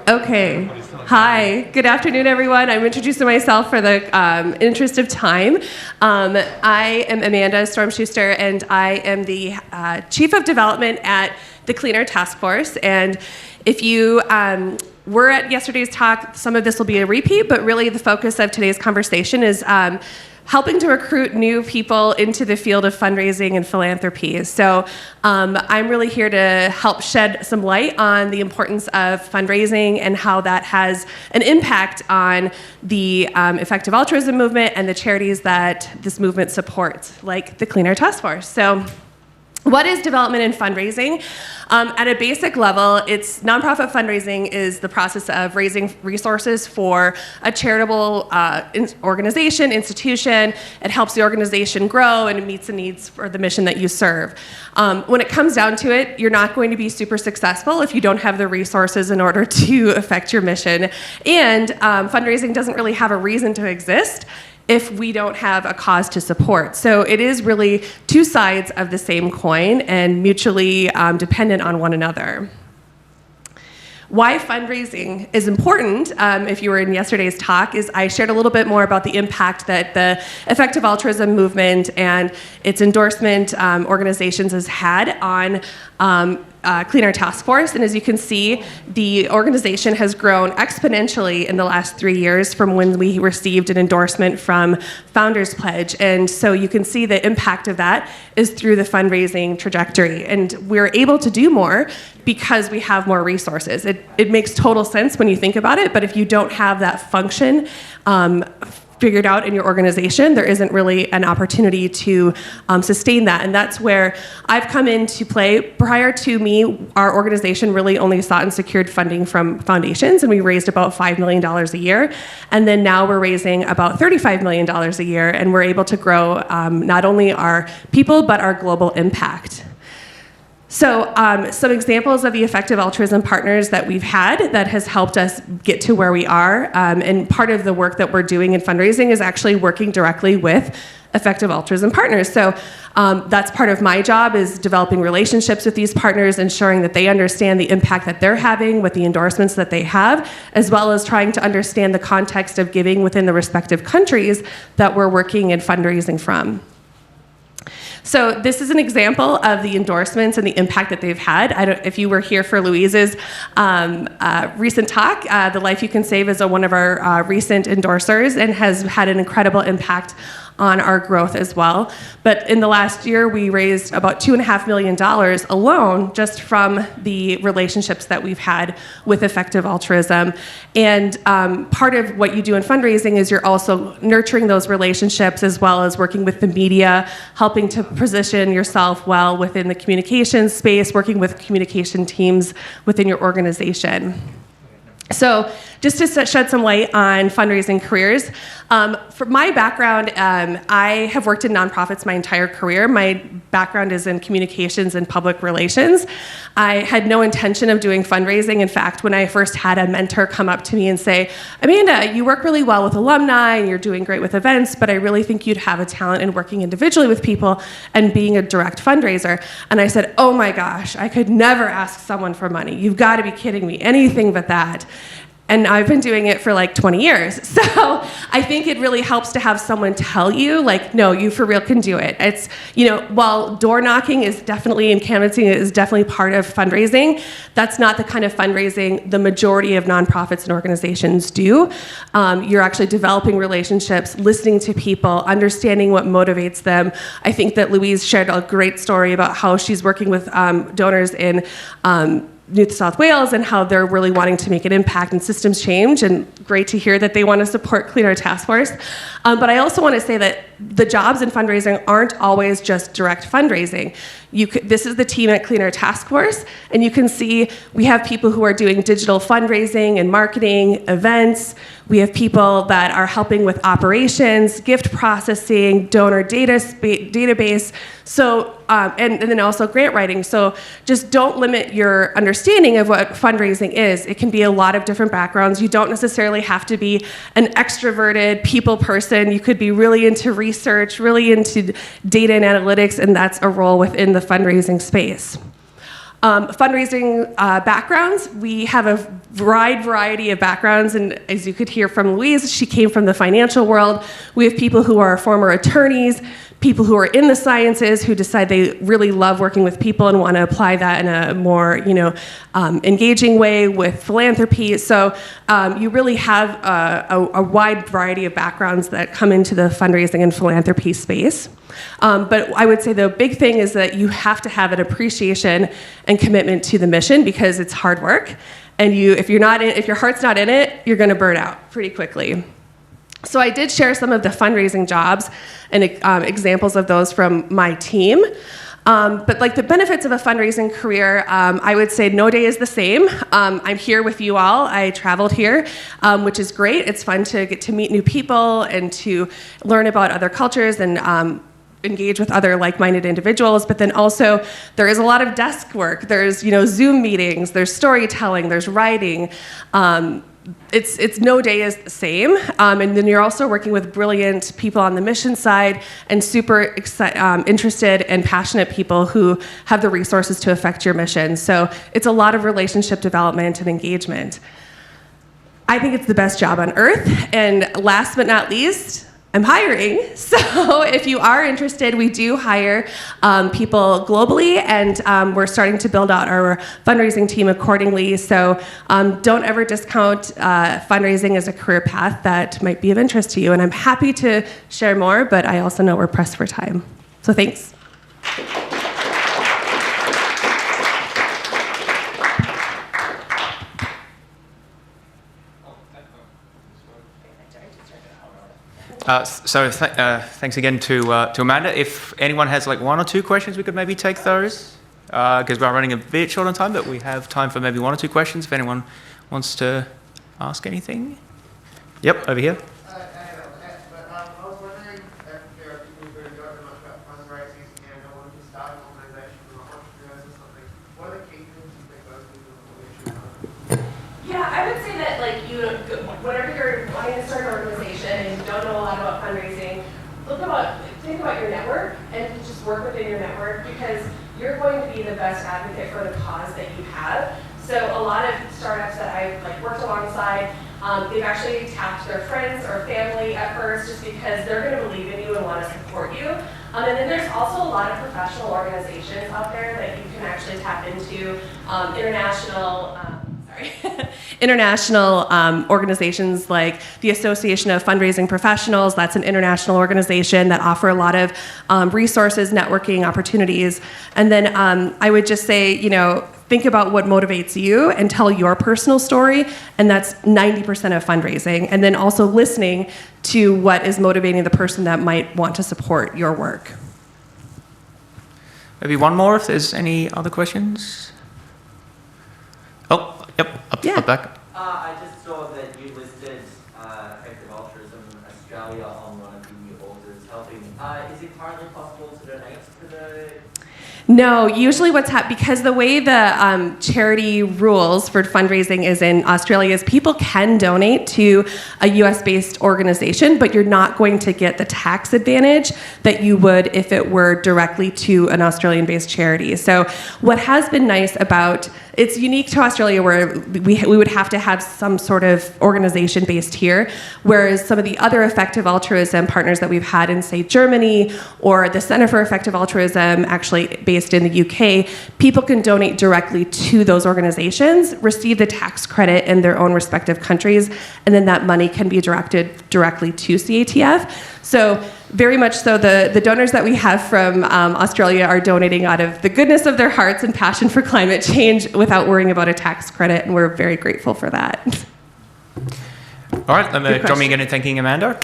Okay. Hi. Good afternoon, everyone. I'm introducing myself for the interest of time. I am Amanda Storm Schuster, and I am the Chief of Development at the Clean Air Task Force. And if you were at yesterday's talk, some of this will be a repeat, but really the focus of today's conversation is helping to recruit new people into the field of fundraising and philanthropy. So I'm really here to help shed some light on the importance of fundraising and how that has an impact on the effective altruism movement and the charities that this movement supports, like the Clean Air Task Force. So what is development and fundraising? At a basic level, nonprofit fundraising is the process of raising resources for a charitable organization, institution. It helps the organization grow and it meets the needs for the mission that you serve. When it comes down to it, you're not going to be super successful if you don't have the resources in order to affect your mission. And fundraising doesn't really have a reason to exist if we don't have a cause to support. So it is really two sides of the same coin and mutually dependent on one another. Why fundraising is important, if you were in yesterday's talk, is I shared a little bit more about the impact that the effective altruism movement and its endorsement organizations has had on Clean Air Task Force. And as you can see, the organization has grown exponentially in the last 3 years from when we received an endorsement from Founders Pledge. And so you can see the impact of that is through the fundraising trajectory. And we're able to do more because we have more resources. It makes total sense when you think about it, but if you don't have that function figured out in your organization, there isn't really an opportunity to sustain that. And that's where I've come into play. Prior to me, our organization really only sought and secured funding from foundations, and we raised about $5 million a year. And then now we're raising about $35 million a year, and we're able to grow not only our people, but our global impact. So some examples of the effective altruism partners that we've had that has helped us get to where we are, and part of the work that we're doing in fundraising is actually working directly with effective altruism partners. So that's part of my job, is developing relationships with these partners, ensuring that they understand the impact that they're having with the endorsements that they have, as well as trying to understand the context of giving within the respective countries that we're working and fundraising from. So this is an example of the endorsements and the impact that they've had. If you were here for Louise's recent talk, The Life You Can Save is one of our recent endorsers and has had an incredible impact on our growth as well. But in the last year, we raised about $2.5 million alone just from the relationships that we've had with effective altruism. And part of what you do in fundraising is you're also nurturing those relationships, as well as working with the media, helping to position yourself well within the communications space, working with communication teams within your organization. So just to shed some light on fundraising careers, for my background, I have worked in nonprofits my entire career. My background is in communications and public relations. I had no intention of doing fundraising. In fact, when I first had a mentor come up to me and say, Amanda, you work really well with alumni and you're doing great with events, but I really think you'd have a talent in working individually with people and being a direct fundraiser. And I said, oh my gosh, I could never ask someone for money. You've got to be kidding me, anything but that. And I've been doing it for like 20 years. So I think it really helps to have someone tell you, like, no, you for real can do it. It's, while door knocking is definitely, and canvassing is definitely part of fundraising, that's not the kind of fundraising the majority of nonprofits and organizations do. You're actually developing relationships, listening to people, understanding what motivates them. I think that Louise shared a great story about how she's working with donors in New South Wales and how they're really wanting to make an impact and systems change, and great to hear that they want to support Clean Air Task Force. But I also want to say that the jobs in fundraising aren't always just direct fundraising. This is the team at Clean Air Task Force, and you can see we have people who are doing digital fundraising and marketing, events. We have people that are helping with operations, gift processing, donor database, so and then also grant writing. So just don't limit your understanding of what fundraising is. It can be a lot of different backgrounds. You don't necessarily have to be an extroverted people person. You could be really into research, really into data and analytics, and that's a role within the fundraising space. Fundraising backgrounds, we have a wide variety of backgrounds, and as you could hear from Louise, she came from the financial world. We have people who are former attorneys, people who are in the sciences who decide they really love working with people and want to apply that in a more, engaging way with philanthropy. So you really have a wide variety of backgrounds that come into the fundraising and philanthropy space. But I would say the big thing is that you have to have an appreciation and commitment to the mission because it's hard work. And if your heart's not in it, you're going to burn out pretty quickly. So I did share some of the fundraising jobs and examples of those from my team. But like the benefits of a fundraising career, I would say no day is the same. I'm here with you all. I traveled here, which is great. It's fun to get to meet new people and to learn about other cultures and engage with other like-minded individuals. But then also there is a lot of desk work. There's Zoom meetings. There's storytelling. There's writing. It's no day is the same, and then you're also working with brilliant people on the mission side and super interested and passionate people who have the resources to affect your mission. So it's a lot of relationship development and engagement. I think it's the best job on earth, and last but not least, I'm hiring. So if you are interested, we do hire people globally, and we're starting to build out our fundraising team accordingly. So don't ever discount fundraising as a career path that might be of interest to you. And I'm happy to share more, but I also know we're pressed for time. So thanks. Thanks again to Amanda. If anyone has like one or two questions, we could maybe take those because we're running a bit short on time, but we have time for maybe one or two questions if anyone wants to ask anything. Yep, over here. I was wondering if there are people who don't know much about fundraising and are wanting to start an organisation or entrepreneurs or something. What are the key things you think those people should know? Yeah, I would say that whenever you're wanting to start an organization and you don't know a lot about fundraising, think about your network and just work within your network because you're going to be the best advocate for the cause that you have. So a lot of startups that I've worked alongside, they've actually tapped their friends or family at first just because they're going to believe in you and want to support you. And then there's also a lot of professional organizations out there that you can actually tap into, international organizations like the Association of Fundraising Professionals. That's an international organization that offer a lot of resources, networking opportunities. And then I would just say, think about what motivates you and tell your personal story, and that's 90% of fundraising. And then also listening to what is motivating the person that might want to support your work. Maybe one more if there's any other questions. Oh, yep, up back. I just saw that you listed Effective Altruism Australia on one of the authors helping. Is it currently possible to donate to the... No, usually what's happening, because the way the charity rules for fundraising is in Australia is people can donate to a US-based organization, but you're not going to get the tax advantage that you would if it were directly to an Australian-based charity. So what has been nice about, it's unique to Australia where we would have to have some sort of organization based here, whereas some of the other effective altruism partners that we've had in, say, Germany or the Center for Effective Altruism, actually based in the UK, people can donate directly to those organizations, receive the tax credit in their own respective countries, and then that money can be directed directly to CATF. So very much so, the donors that we have from Australia are donating out of the goodness of their hearts and passion for climate change without worrying about a tax credit, and we're very grateful for that. All right, let me join me again in thanking Amanda.